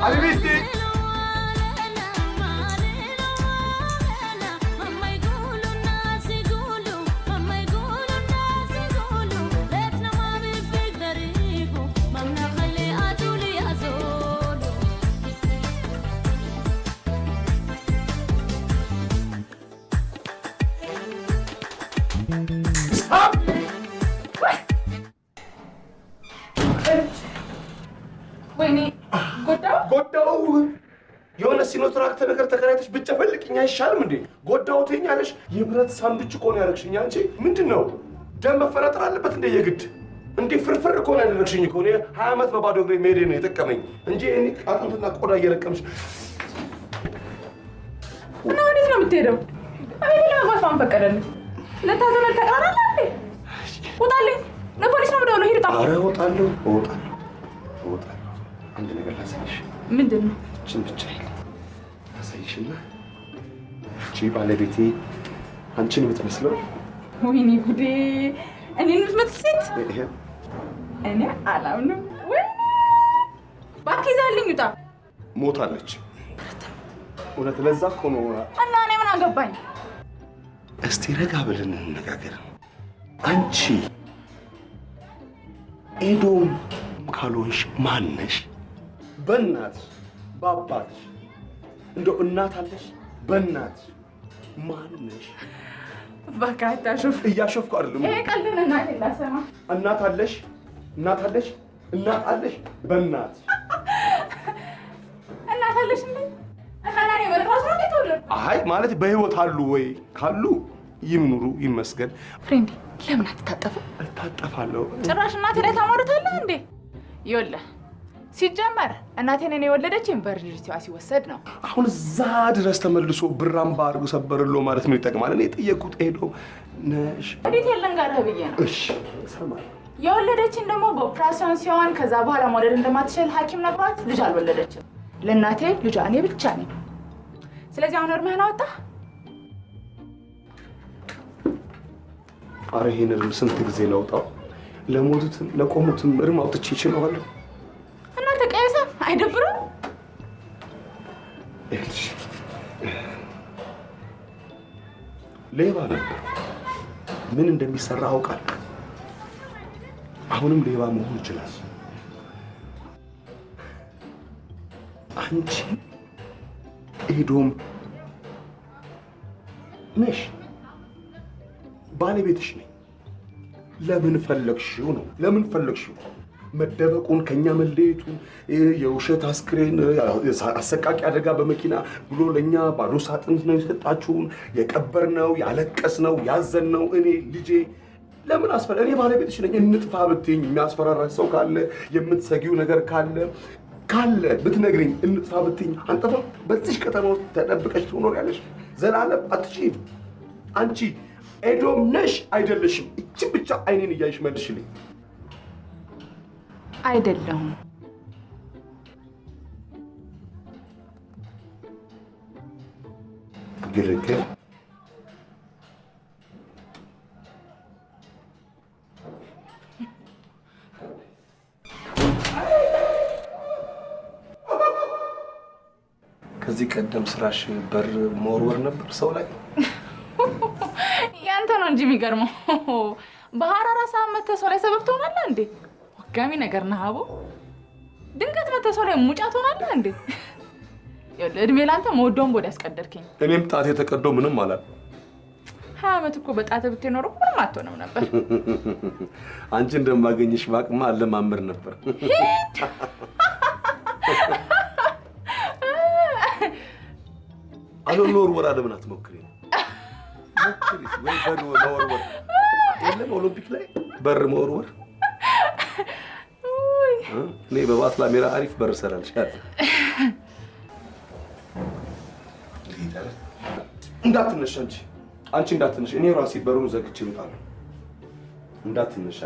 حبيبتي ويني ጎዳው የሆነ ሲኖትራክ ነገር ተከራይተሽ ብትፈልቅኛ ይሻልም እንዴ ጎዳው ትኛለሽ የብረት ሳንዱች እኮ ነው ያረክሽኝ አንቺ ምንድነው ደም መፈረጥር አለበት እንደ የግድ እንዴ ፍርፍር እኮ ነው ያደረግሽኝ እኮ ነው 20 ዓመት በባዶ እግሬ መሄዴ ነው የጠቀመኝ እንጂ እኔ አጥንትና ቆዳ እየለቀምሽ እና ወዴት ነው የምትሄደው አቤት ለማግባት ማን ፈቀደልህ ለታዘመል ተቀራራለ እንዴ ወጣልኝ ለፖሊስ ነው ደውለው ሄድ ጣ አረ ወጣለሁ አንድ ነገር ላሳይሽ ምንድነው እቺን ብቻ ላሳይሽና እቺ ባለቤቴ አንቺን የምትመስለው ወይኔ ጉዴ እኔን የምትመስል ሴት እኔ አላምንም ወይ ባኪዛልኝ ውጣ ሞታለች እውነት ለዛ እኮ ነው እና እኔ ምን አገባኝ እስቲ ረጋ ብለን እንነጋገር አንቺ ኤዶም ካልሆንሽ ማን ነሽ በእናትሽ በአባትሽ እንደው እናት አለሽ በእናትሽ ማን ነሽ በቃ አታሾፍ እያሾፍኩ አይደለም ይሄ ቀልድ ነው እናቴ ላሰማ እናት አለሽ በእናትሽ እናት አለሽ እንዴ እናላኔ ወልራስ ነው ተወለ አይ ማለት በህይወት አሉ ወይ ካሉ ይምኑሩ ይመስገን ፍሬንዲ ለምን አትታጠፍም እታጠፋለሁ ጭራሽ እናቴ ላይ ታማርታለህ እንዴ ይወለ ሲጀመር እናቴን እኔ ወለደችኝ በርጅቲዋ ሲወሰድ ነው አሁን እዛ ድረስ ተመልሶ ብራም ባርጉ ሰበርሎ ማለት ምን ይጠቅማል እኔ ጠየቁት ሄዶ ነሽ እንዴት ያለን ጋር ብዬ ነው እሺ ሰማይ የወለደችኝ ደግሞ በኦፕራሲዮን ሲሆን ከዛ በኋላ መውለድ እንደማትችል ሐኪም ነግሯት ልጅ አልወለደችም ለእናቴ ልጅ እኔ ብቻ ነኝ ስለዚህ አሁን እርምህን አወጣ አረ ይሄንን ስንት ጊዜ ላውጣው ለሞቱትም ለቆሙትም እርም አውጥቼ ይችላልው እናንተ ቀይሰ አይደብሩም እሺ ሌባ ነበር ምን እንደሚሰራ አውቃለሁ አሁንም ሌባ መሆን ይችላል አንቺ ኤዶም ነሽ ባለቤትሽ ነኝ ለምን ፈለግሽው መደበቁን ከኛ መለየቱን የውሸት አስክሬን አሰቃቂ አደጋ በመኪና ብሎ ለኛ ባዶ ሳጥን ነው የሰጣችሁን የቀበርነው ያለቀስነው ያዘንነው እኔ ልጄ ለምን እኔ ባለቤትሽ ነኝ እንጥፋ ብትይኝ የሚያስፈራራሽ ሰው ካለ የምትሰጊው ነገር ካለ ብትነግሪኝ እንጥፋ ብትይኝ አንጠፋ በዚህ ከተማ ውስጥ ተደብቀሽ ትኖሪያለሽ ዘላለም አትችይም አንቺ ኤዶም ነሽ አይደለሽም እቺ ብቻ አይኔን እያይሽ መልሽልኝ አይደለም ግርግር ከዚህ ቀደም ስራሽ በር መወርወር ነበር ሰው ላይ ያንተ ነው እንጂ የሚገርመው በሐራራ ሳመተ ሰው ላይ ሰበብ ትሆናለህ እንዴ ወጋሚ ነገር ነህ አቦ ድንገት መተ ሰው ላይ ሙጫ ትሆናለህ እንዴ እድሜ ላንተ መወዶን ቦድ ያስቀደርከኝ እኔም ጣቴ ተቀዶ ምንም አላል 20 ዓመት እኮ በጣቴ ብትኖር ምንም አትሆንም ነበር አንቺ እንደማገኝሽ ባቅማ አለማመር ነበር አሎኖር ወራደ ምን አትሞክሪ ሞክሪ ወይ በር መወርወር የለም ኦሎምፒክ ላይ በር መወርወር እኔ በባትላ ሜራ አሪፍ በር ሰራልሻል እንዳትነሽ አንቺ እንዳትነሽ እኔ ራሴ በሩን ዘግቼ እወጣለሁ እንዳትነሽ